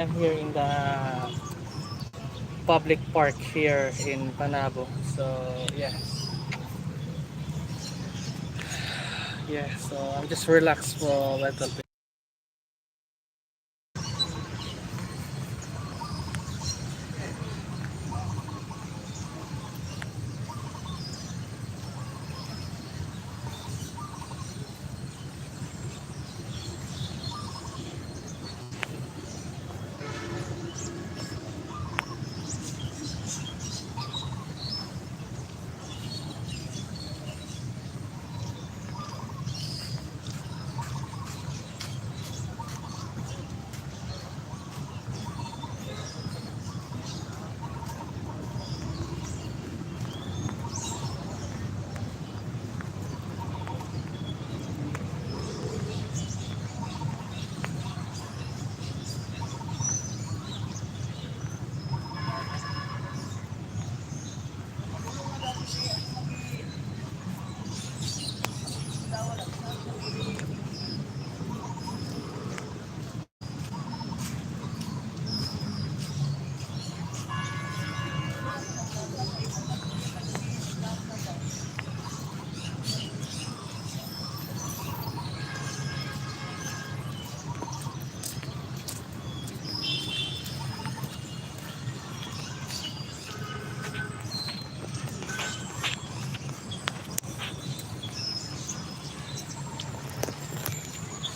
I'm here in the public park here in Panabo. So yeah, so I'm just relaxed for a little bit.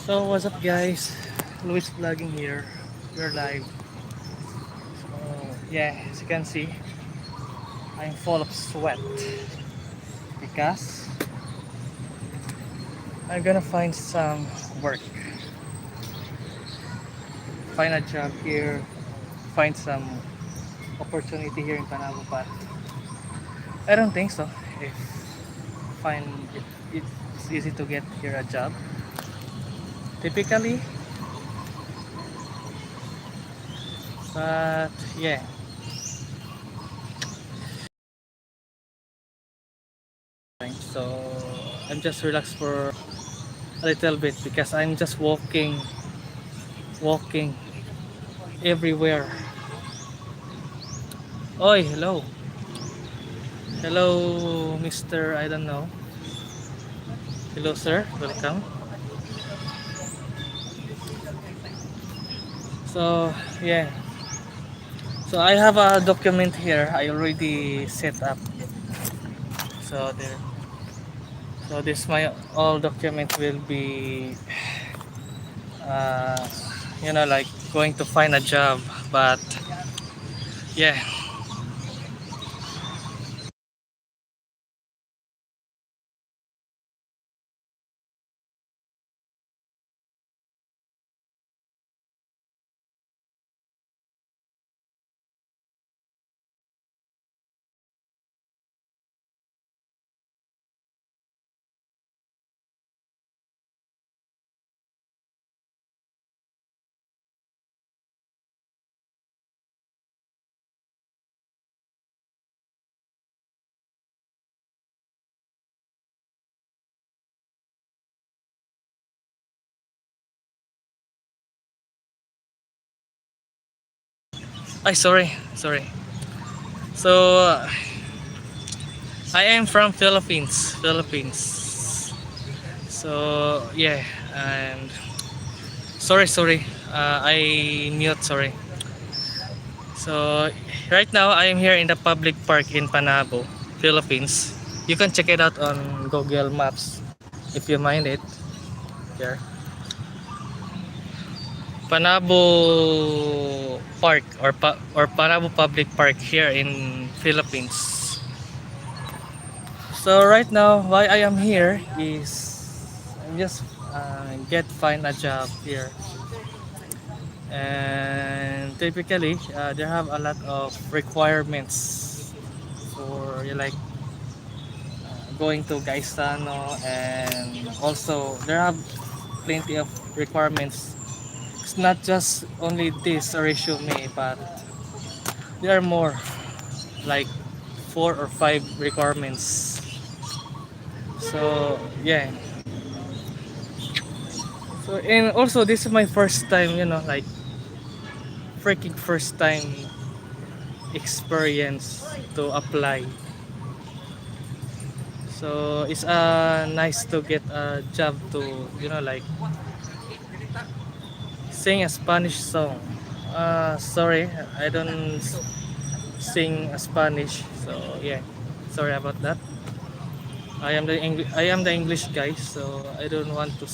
So what's up guys? Louis vlogging here. We're live. So yeah, as you can see, I'm full of sweat because I'm gonna find some work, find a job here, find some opportunity here in Panabo, but I don't think so. If find it's easy to get here a job. Typically, but yeah, so I'm just relaxed for a little bit because I'm just walking everywhere. Oi, hello Mr. I don't know. Hello sir, welcome. So yeah, so I have a document here I already set up. So there, so this my all document will be uh, like going to find a job, but yeah. I sorry. So I am from Philippines. So yeah, and sorry. I mute. Sorry. So right now I am here in the public park in Panabo, Philippines. You can check it out on Google Maps if you mind it. Here, Panabo Park or Panabo Public Park here in Philippines. So right now, why I am here is I'm just find a job here, and typically they have a lot of requirements for like going to Gaisano, and also there have plenty of requirements. It's not just only this resume, but there are more, like 4 or 5 requirements. So yeah. So and also this is my first time, like freaking first time experience to apply. So it's nice to get a job to, like, sing a Spanish song. Sorry, I don't sing a Spanish. So yeah, sorry about that. I am the English guy, so I don't want to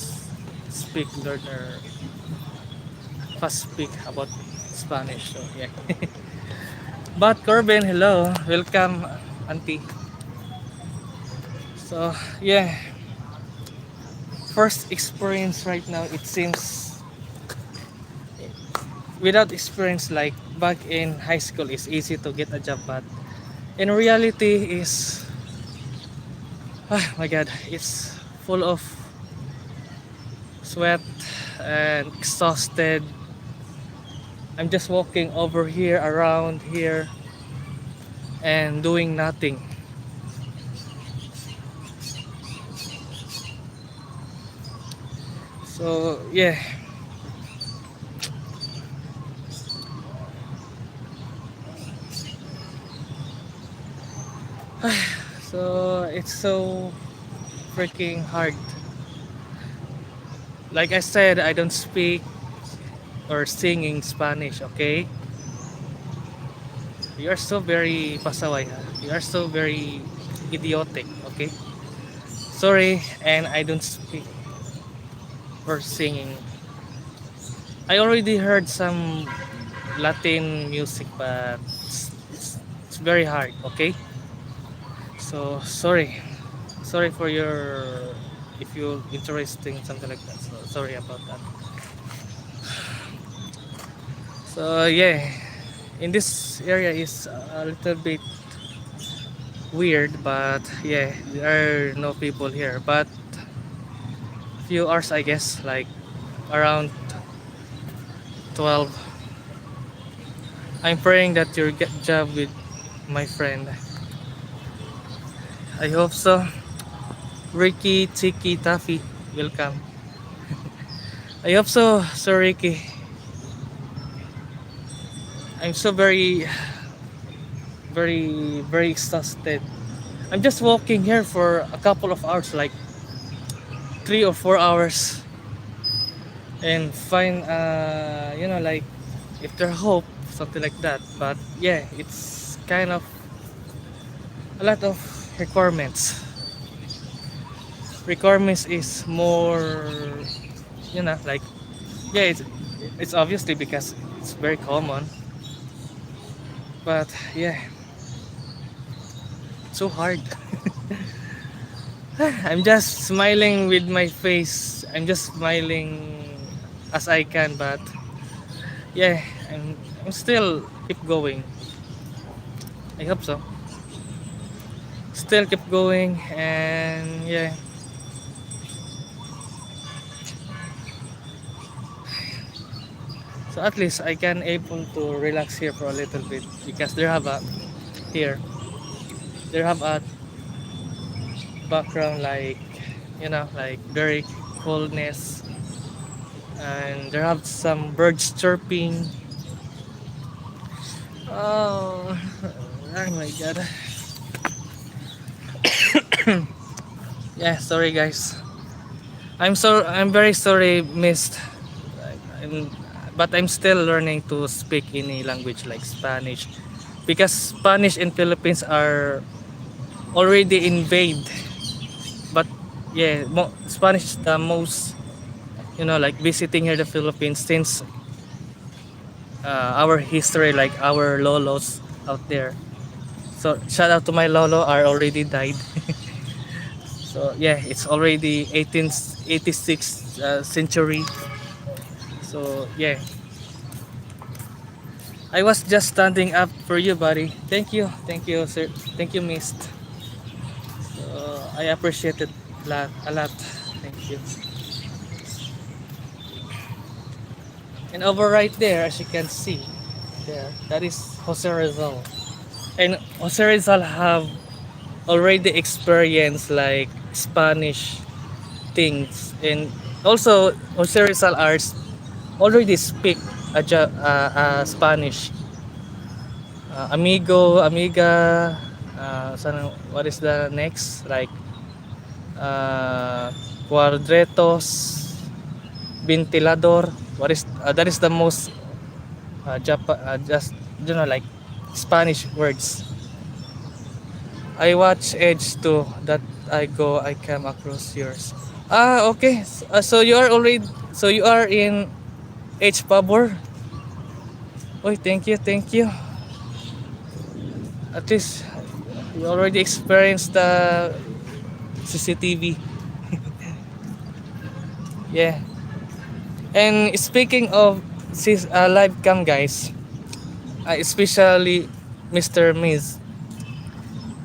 speak learn or fast speak about Spanish. So yeah. But Corbin, hello, welcome, auntie. So yeah, first experience right now. It seems without experience, like back in high school, it's easy to get a job, but in reality, is oh my god, it's full of sweat and exhausted. I'm just walking over here, around here, and doing nothing. So yeah, so it's so freaking hard. Like I said, I don't speak or singing Spanish. Okay, you are so very pasaway. Ha? You are so very idiotic. Okay, sorry, and I don't speak or singing. I already heard some Latin music, but it's very hard. Okay, so sorry for your if you're interesting something like that. So sorry about that. So yeah, in this area is a little bit weird, but yeah, there are no people here. But few hours, I guess, like around 12. I'm praying that you get job with my friend. I hope so. Ricky, Tiki, Taffy, welcome. I hope so, Sir Ricky. I'm so very exhausted. I'm just walking here for a couple of hours, like 3 or 4 hours, and find like if there hope, something like that. But yeah, it's kind of a lot of requirements. Requirements is more, like, yeah, it's obviously because it's very common. But yeah, so hard. I'm just smiling with my face. I'm just smiling as I can, but yeah, I'm still keep going. I hope so. Still keep going, and yeah. So at least I can able to relax here for a little bit because here there have a background, like, like very coolness, and there have some birds chirping. Oh, oh my god. Yeah, sorry guys. I'm very sorry, missed. I'm, but I'm still learning to speak any language like Spanish, because Spanish in Philippines are already invade. But yeah, Spanish is the most, like visiting here the Philippines since our history, like our lolos out there. So shout out to my lolo, are already died. So yeah, it's already 1886 century. So yeah, I was just standing up for you, buddy. Thank you, sir. Thank you, Mist. So I appreciate it a lot. Thank you. And over right there, as you can see, there, that is Jose Rizal. And Jose Rizal have already experienced like Spanish things, and also Jose Rizal arts already speak Spanish. Amigo, amiga, what is the next? Like uh, cuadretos, ventilador. What is that is the most just like Spanish words. I watch Edge too. That I came across yours. Okay. So you are already so you are in Edge Pabor. Oh, thank you, thank you. At least you already experienced the CCTV. Yeah. And speaking of live cam guys, especially Mr. Miz,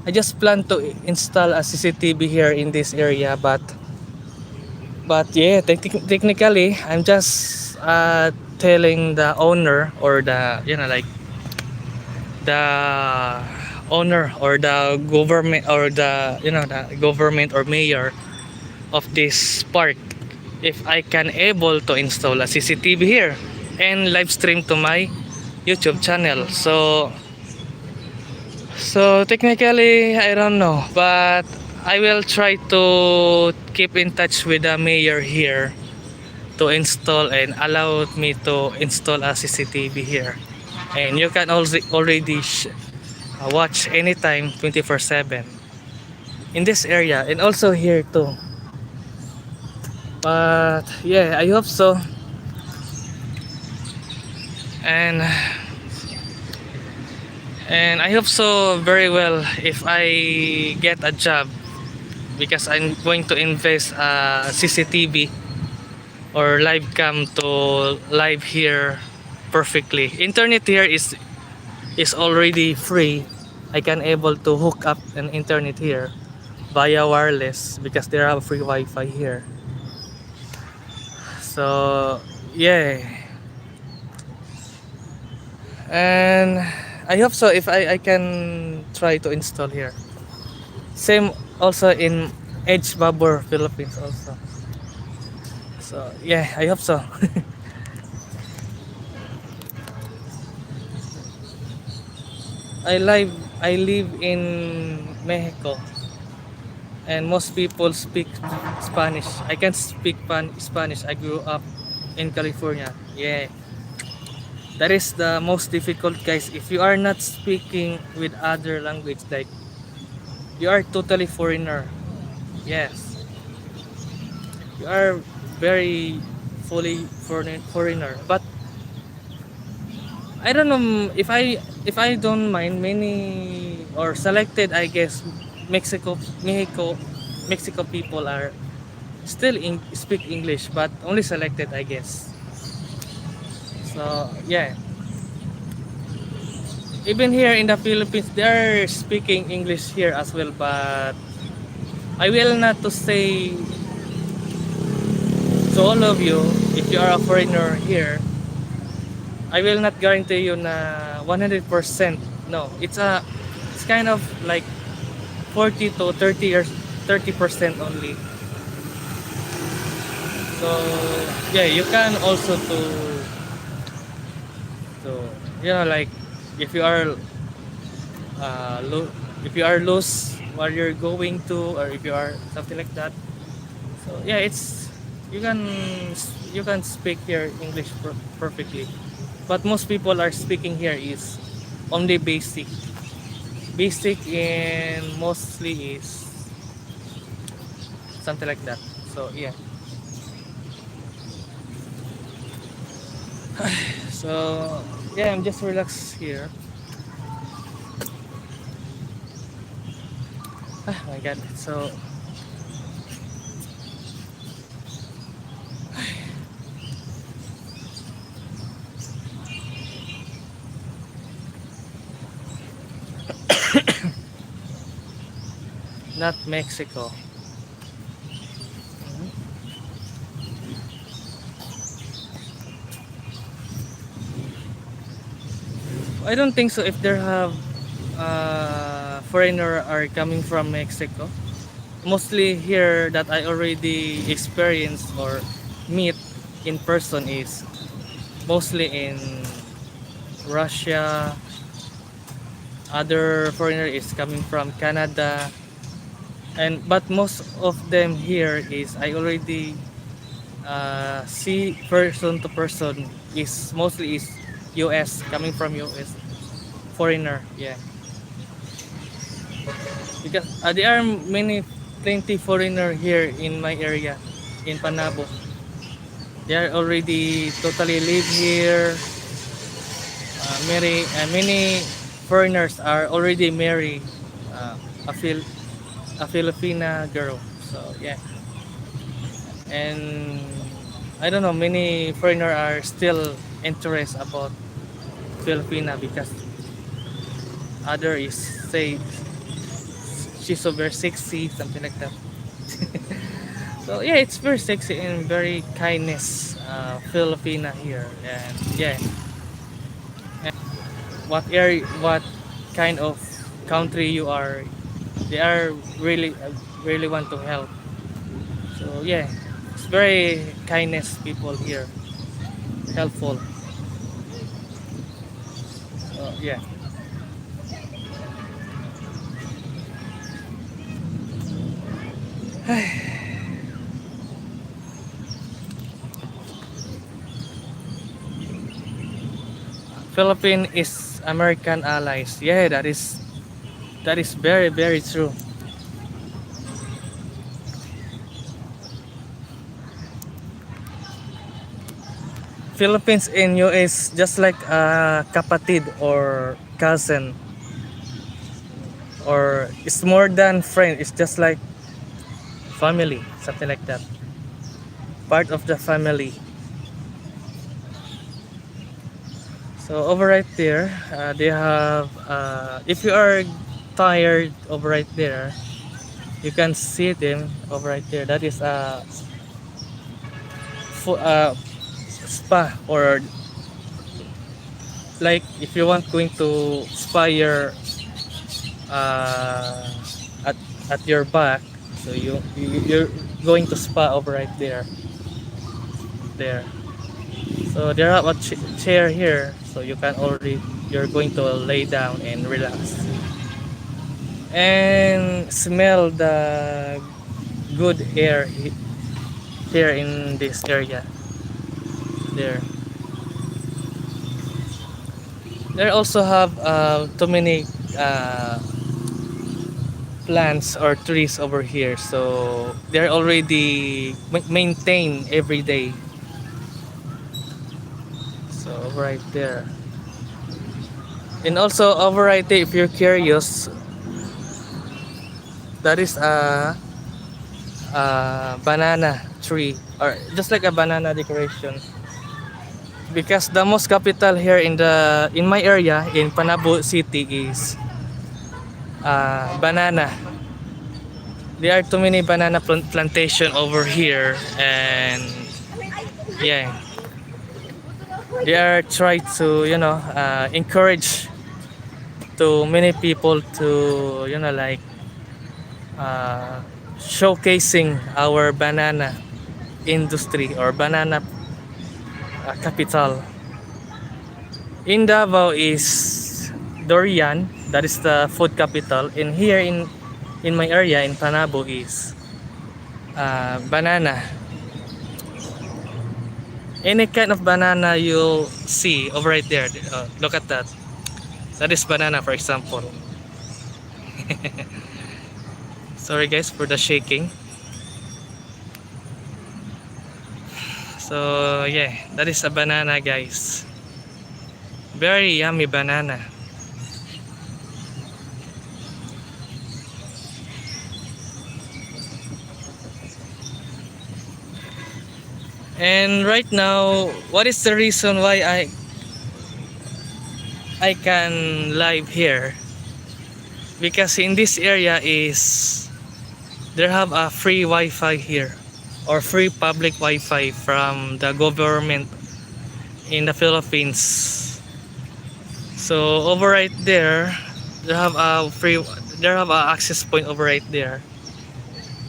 I just plan to install a CCTV here in this area, but yeah, technically I'm just telling the owner or the like the owner or the government or the the government or mayor of this park if I can able to install a CCTV here and live stream to my YouTube channel. So technically I don't know, but I will try to keep in touch with the mayor here to install and allow me to install a CCTV here. And you can also already watch anytime 24/7 in this area and also here too. But yeah, I hope so. And I hope so very well if I get a job because I'm going to invest CCTV or live cam to live here perfectly. Internet here is already free. I can able to hook up an internet here via wireless because there have free Wi-Fi here. So yeah, and I hope so if I can try to install here. Same also in Edge Babor, Philippines also. So yeah, I hope so. I live I live in Mexico and most people speak Spanish. I can speak Spanish. I grew up in California. Yeah. That is the most difficult guys. If you are not speaking with other language like you are totally foreigner. Yes. You are very fully foreigner. But I don't know if I don't mind many or selected I guess Mexico Mexico people are still speak English but only selected I guess. So yeah, even here in the Philippines they're speaking English here as well, but I will not to say to all of you if you are a foreigner here. I will not guarantee you na 100%. No, it's kind of like 40 to 30 years 30% only. So yeah, you can also to like if you are if you are loose where you're going to or if you are something like that. So yeah, it's you can you can speak here English perfectly. But most people are speaking here is only basic and mostly is something like that. So yeah. So yeah, I'm just relaxed here. Oh my god. So not Mexico. I don't think so if there have foreigner are coming from Mexico. Mostly here that I already experienced or meet in person is mostly in Russia. Other foreigner is coming from Canada, and but most of them here is I already see person to person is mostly is US, coming from US foreigner. Yeah, because there are many plenty foreigner here in my area in Panabo. They are already totally live here. Many foreigners are already married a a Filipina girl. So yeah, and I don't know, many foreigner are still interested about Filipina because other is say she's so very sexy, something like that. So yeah, it's very sexy and very kindness Filipina here, and yeah, and what kind of country you are, they are really want to help. So yeah, it's very kindness people here, helpful. So yeah, Philippines is American allies. Yeah, that is very true. Philippines and US just like kapatid or cousin, or it's more than friend. It's just like family, something like that. Part of the family. So over right there, they have. If you are tired over right there, you can see them over right there. That is a spa, or like if you want going to spa your uh, at your back, so you're going to spa over right there. So there are a chair here, so you can already you're going to lay down and relax and smell the good air here in this area. There, there also have too many uh, plants or trees over here, so they're already maintained every day. So right there, and also over right there, if you're curious, that is a banana tree, or just like a banana decoration, because the most capital here in my area in Panabo City is banana. There are too many banana plantation over here, and yeah, they are trying to encourage to many people to like uh, showcasing our banana industry or banana capital. In Davao is durian, that is the food capital, and here in my area in Panabo is banana. Any kind of banana you'll see over right there. Look at that. That is banana, for example. Sorry guys for the shaking. So yeah, that is a banana, guys. Very yummy banana. And right now, what is the reason why I can live here? Because in this area is there have a free Wi-Fi here, or free public Wi-Fi from the government in the Philippines. So over right there, there have a access point over right there,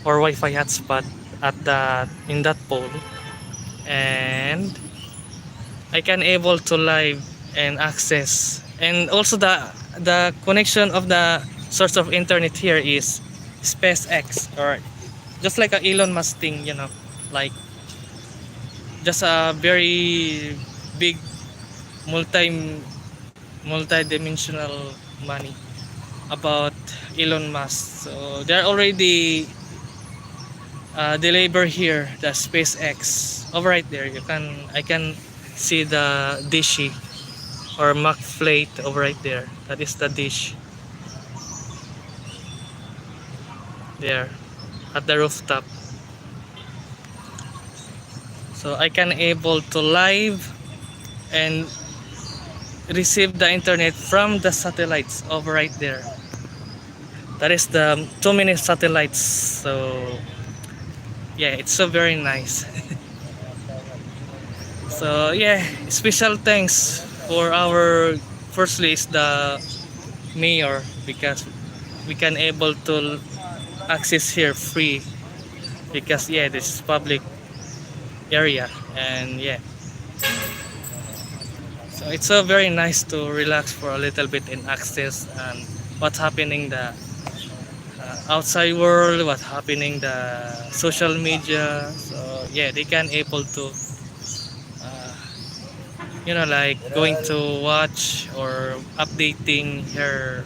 or Wi-Fi hotspot at that in that pole, and I can able to live and access, and also the connection of the source of internet here is SpaceX, or just like a Elon Musk thing, like just a very big multi multi-dimensional money about Elon Musk. So they're already deliver here the SpaceX over right there. I can see the dishy or Mac plate over right there. That is the dish there at the rooftop. So I can able to live and receive the internet from the satellites over right there. That is the too many satellites. So yeah, it's so very nice. So yeah, special thanks for our firstly is the mayor, because we can able to access here free, because yeah, this is public area. And yeah, so it's so very nice to relax for a little bit and access what's happening the outside world, what's happening the social media. So yeah, they can able to uh, like going to watch or updating her,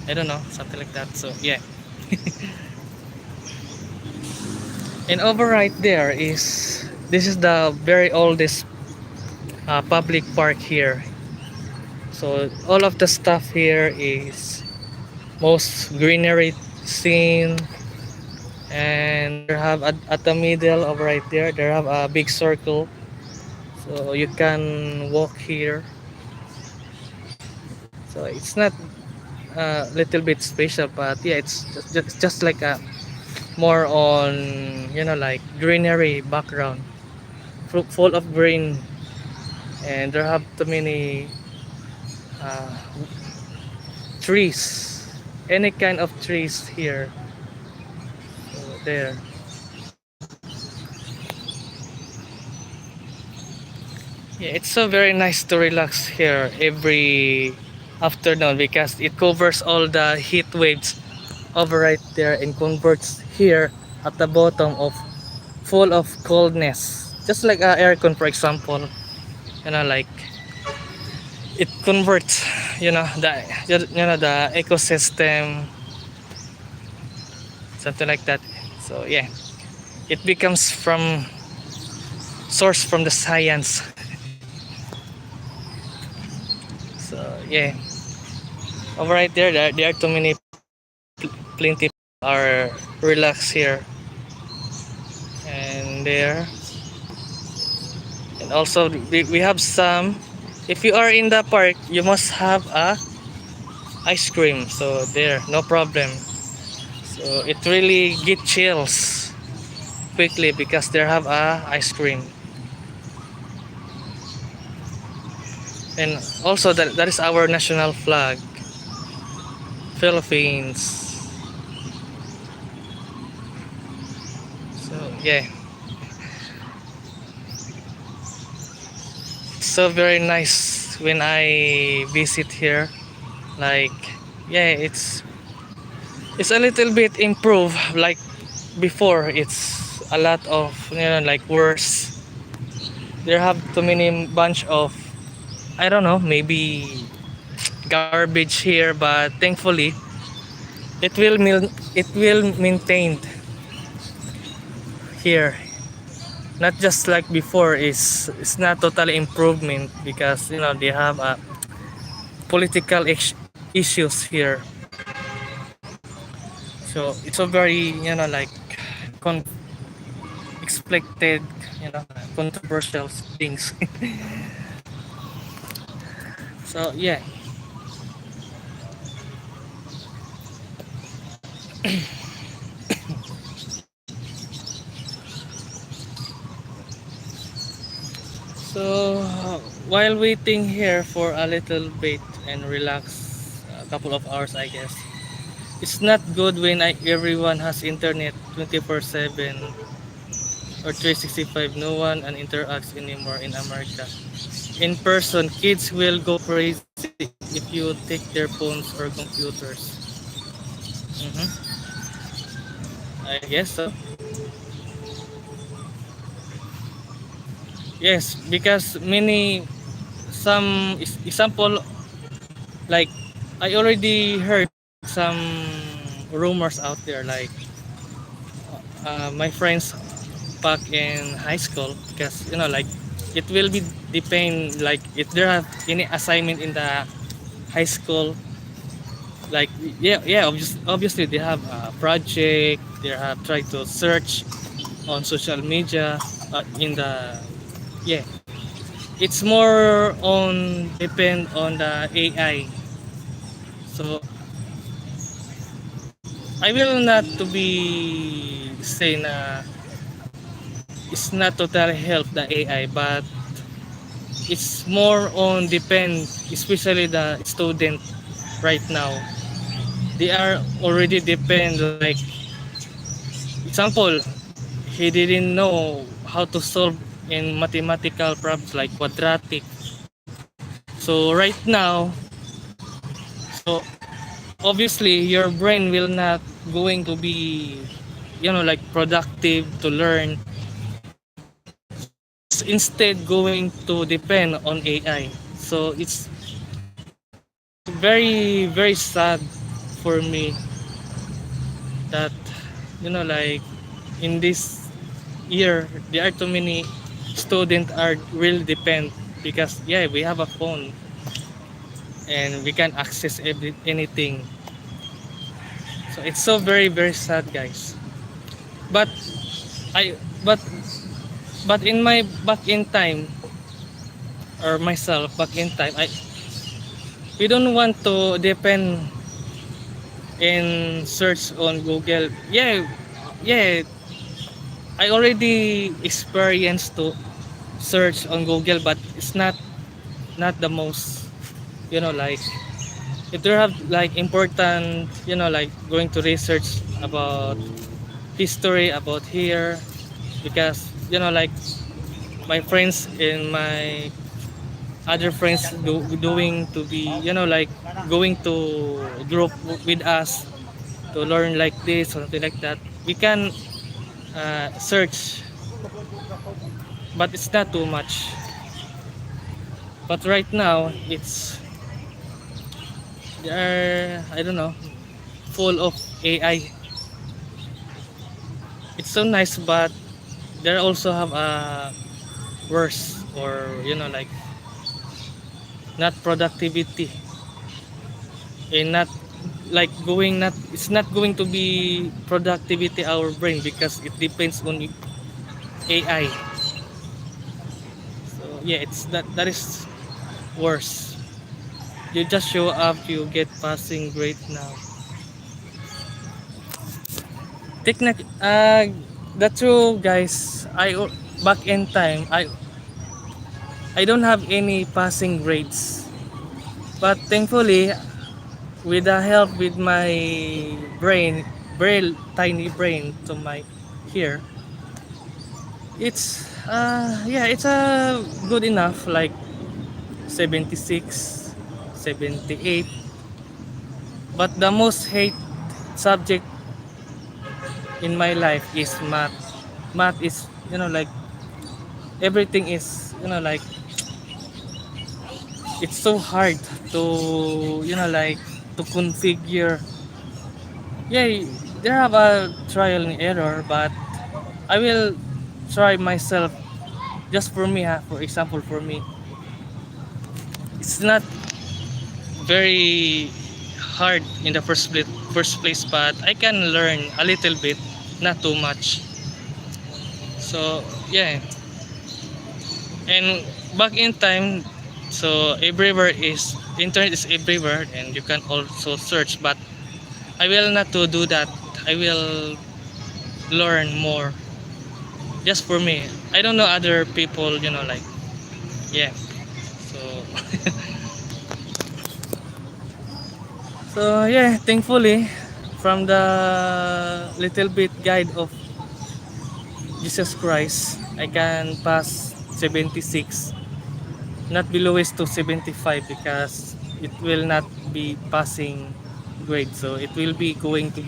I don't know, something like that. So yeah. And over right there is, this is the very oldest public park here. So all of the stuff here is most greenery scene, and there have at the middle over right there, there have a big circle, so you can walk here. So it's not a little bit special, but yeah, it's just like a more on, like greenery background, full of green, and there have too many uh, trees, any kind of trees here. So there, yeah, it's so very nice to relax here every afternoon, because it covers all the heat waves over right there and converts here at the bottom of full of coldness, just like a aircon for example. Like it converts, the ecosystem, something like that. So yeah, it becomes from source from the science. So yeah, over right there, there are too many, plenty are relaxed here and there. And also we have some, if you are in the park you must have a ice cream, so there, no problem. So it really get chills quickly because they have a ice cream. And also that is our national flag, Philippines. So yeah, it's so very nice when I visit here. Like yeah, it's a little bit improved. Like before, it's a lot of, like worse. There have too many bunch of, I don't know, maybe garbage here, but thankfully it will maintained here. Not just like before, is it's not totally improvement, because they have political issues here. So it's a very, like con expected, controversial things. So yeah. So while waiting here for a little bit and relax a couple of hours, I guess it's not good when everyone has internet 24/7. or 365. No one and interacts anymore in America. In person, kids will go crazy if you take their phones or computers. Mm-hmm. I guess so. Yes, because many some example, like I already heard some rumors out there, like my friends back in high school, because like it will be depend, like if there have any assignment in the high school, like yeah, obviously they have a project, they have tried to search on social media, in the, yeah, it's more on depend on the AI. So I will not to be say na it's not totally help the AI, but it's more on depend, especially the student right now. They are already depend, like example, he didn't know how to solve in mathematical problems like quadratic. So right now, so obviously your brain will not going to be, like productive to learn. So it's instead going to depend on AI. So it's very very sad for me that, like in this year there are too many students are really depend, because yeah, we have a phone and we can access anything. So it's so very very sad, guys. But I but in my back in time, or myself back in time, we don't want to depend in search on Google. Yeah, yeah, I already experienced to search on Google, but it's not the most, like if you have like important, like going to research about history about here, because like my friends and my other friends doing to be, like going to group with us to learn like this, something like that, we can search, but it's not too much. But right now it's, there are, I don't know, full of AI. It's so nice, but there also have a worse, or like not productivity, and not like going, not it's not going to be productivity our brain, because it depends on AI. So yeah, it's that is worse. You just show up, you get passing grade now. Technic the true, guys, back in time, I don't have any passing grades, but thankfully with the help with my brain, tiny brain to my here, it's yeah, it's good enough, like 76, 78. But the most hate subject in my life is math. Math is, like everything is, like it's so hard to, like to configure. Yeah, there have a trial and error, but I will try myself, just for me, for example, for me, it's not very hard in the first place, but I can learn a little bit, not too much. So yeah, and back in time, so everywhere is internet is everywhere, and you can also search. But I will not to do that. I will learn more, just for me. I don't know other people, like, yeah. So so yeah, thankfully from the little bit guide of Jesus Christ, I can pass 76, not below is to 75 because it will not be passing grade. So it will be going to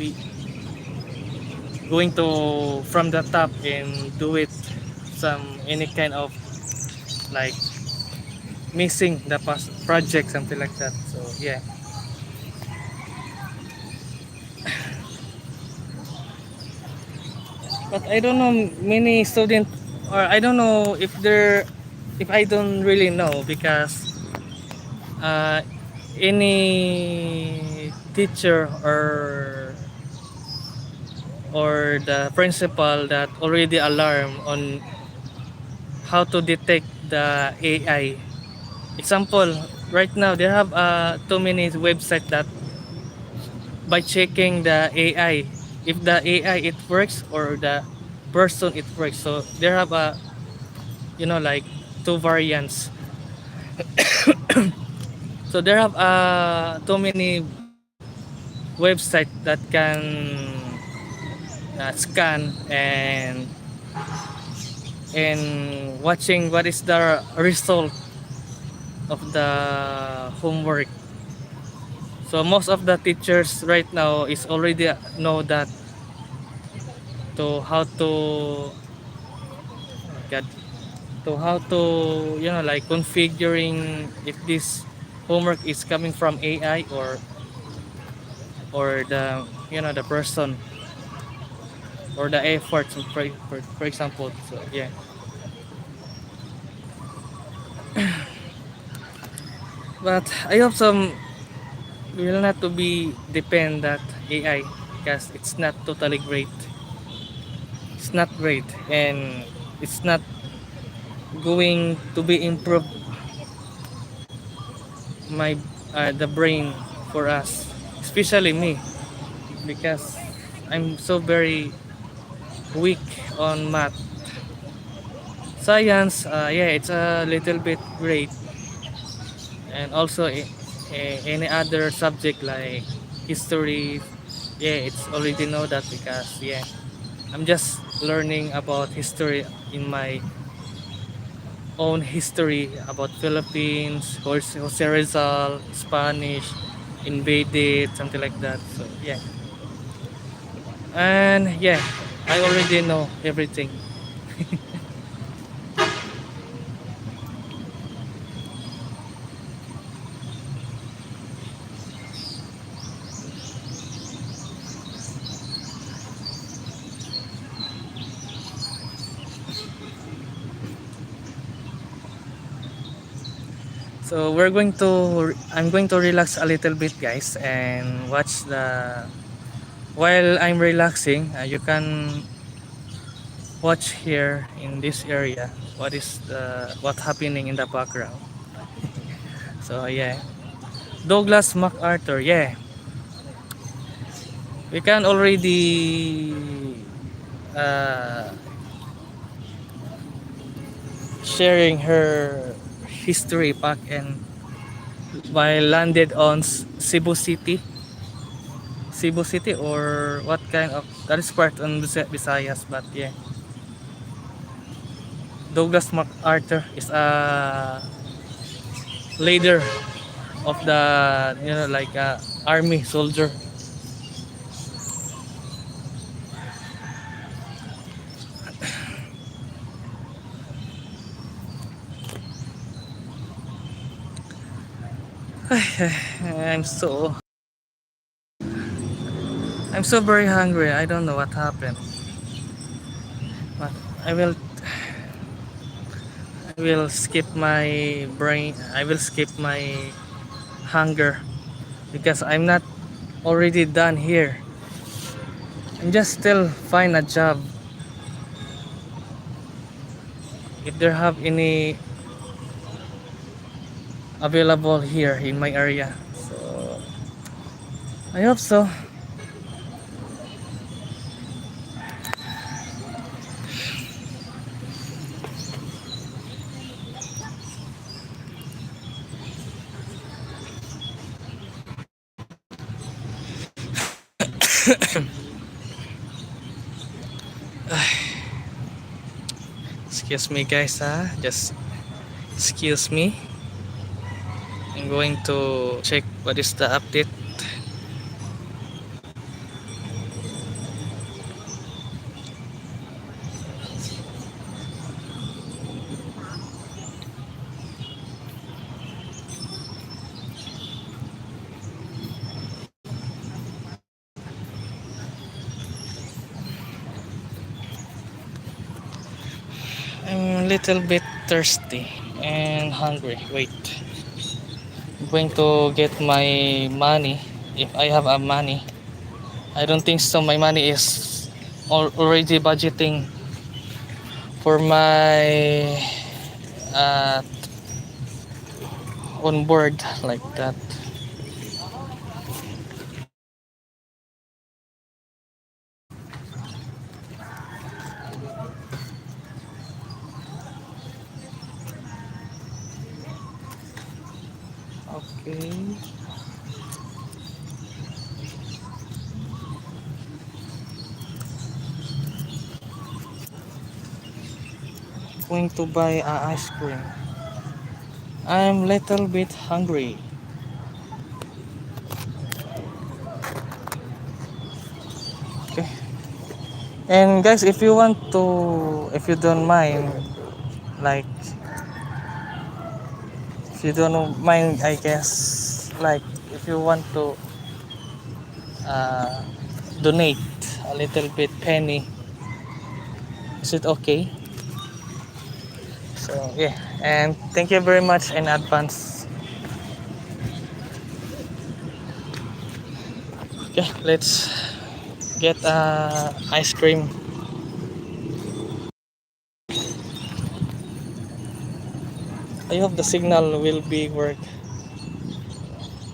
from the top and do it some any kind of like missing the past project, something like that. So yeah. But I don't know many student, or I don't know if they're, if I don't really know because uh, any teacher or the principal that already alarm on how to detect the AI. Example, right now they have too many website that by checking the AI, if the AI it works or the person it works. So there have a, you know, like two variants. So there have too many website that can scan and watching what is the result of the homework. So most of the teachers right now is already know that to how to get to how to, you know, like configuring if this homework is coming from AI or the, you know, the person or the effort. So for example, so yeah. But I hope some will not to be depend that AI because it's not totally great. It's not great and it's not going to be improved my the brain for us, especially me, because I'm so very weak on math. Science, yeah, it's a little bit great, and also any other subject like history, yeah, it's already know that because yeah, I'm just learning about history in my own history about Philippines, Jose Rizal, Spanish, invaded, something like that. So yeah, and yeah, I already know everything. So I'm going to relax a little bit, guys, and watch the. While I'm relaxing, you can watch here in this area what happening in the background. So yeah, Douglas MacArthur. Yeah, we can already uh, sharing her history back and while landed on Cebu City, or what kind of that is part on Visayas, but yeah, Douglas MacArthur is a leader of the, you know, like army soldier. I'm so I'm so very hungry. I don't know what happened, but I will I will skip my brain. I will skip my hunger because I'm not already done here. I'm just still find a job if there have any available here in my area. So I hope so. Excuse me guys, just excuse me. I'm going to check what is the update. I'm a little bit thirsty and hungry. Wait, I'm going to get my money if I have a money. I don't think so. My money is already budgeting for my uh, on board like that. Okay, going to buy ice cream. I'm little bit hungry. Okay. And guys, if you want to, if you don't mind, like, if you don't mind, I guess, like, if you want to uh, donate a little bit penny, is it okay? So yeah, and thank you very much in advance. Okay, let's get ice cream. I hope the signal will be work.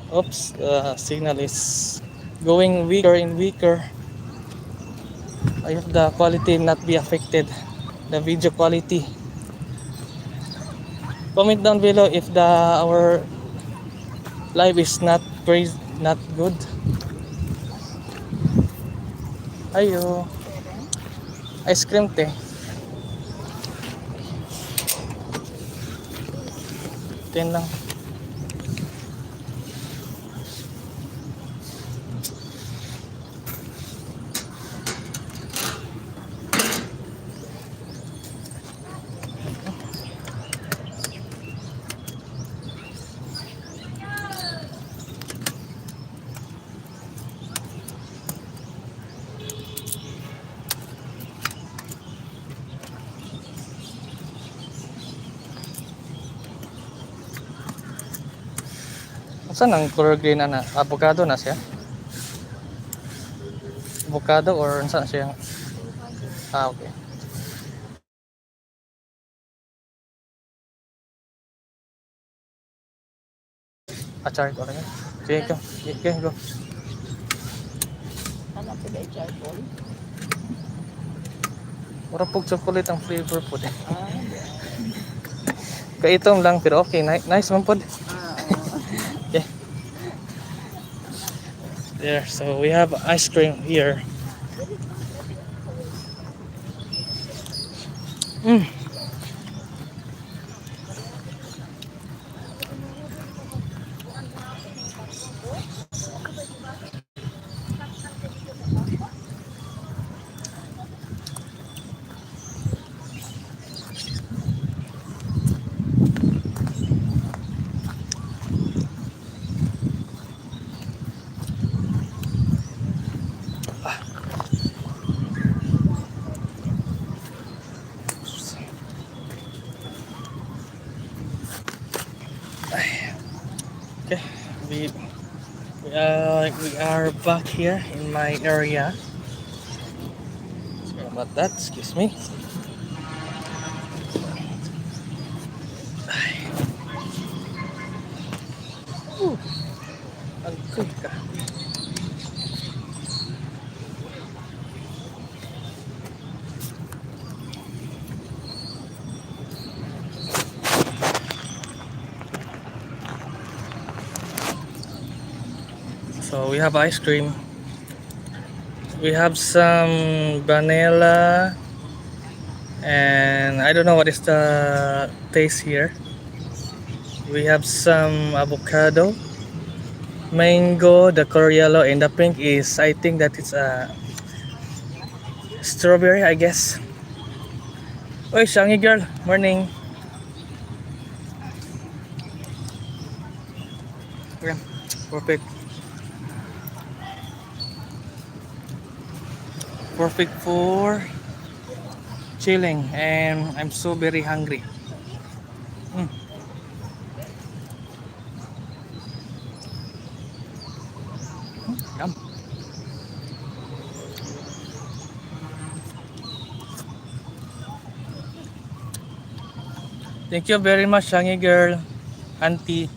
Oops, signal is going weaker and weaker. I hope the quality not be affected. The video quality. Comment down below if the our live is not crazy, not good. Ayo, ice cream te. 10 lang. Saan ang color green na? Avocado na siya? Avocado or saan siya? Ah, okay. Achar ko lang yan. Sige, go. Sige, go. Anak ko dahil charcoal. Mura pog chocolate ang flavor po din. Ah, Kaitom lang pero okay. Nice man po. Okay. There, so we have ice cream here. Mm. Okay, we are back here in my area. Sorry about that. Excuse me. Ooh, ang good ka. So we have ice cream. We have some vanilla And I don't know what is the taste here. We have some avocado, mango, the color yellow, and the pink is, I think that it's a strawberry, I guess. Oi, Shangi girl, morning. Okay, perfect. Perfect for chilling, and I'm so very hungry. Mm, yum. Thank you very much, Shangi girl, auntie.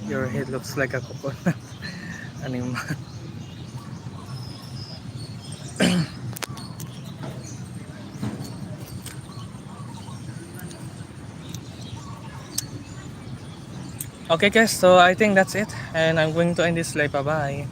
Your head looks like a coconut animal. Okay, guys, so I think that's it, and I'm going to end this live. Bye bye.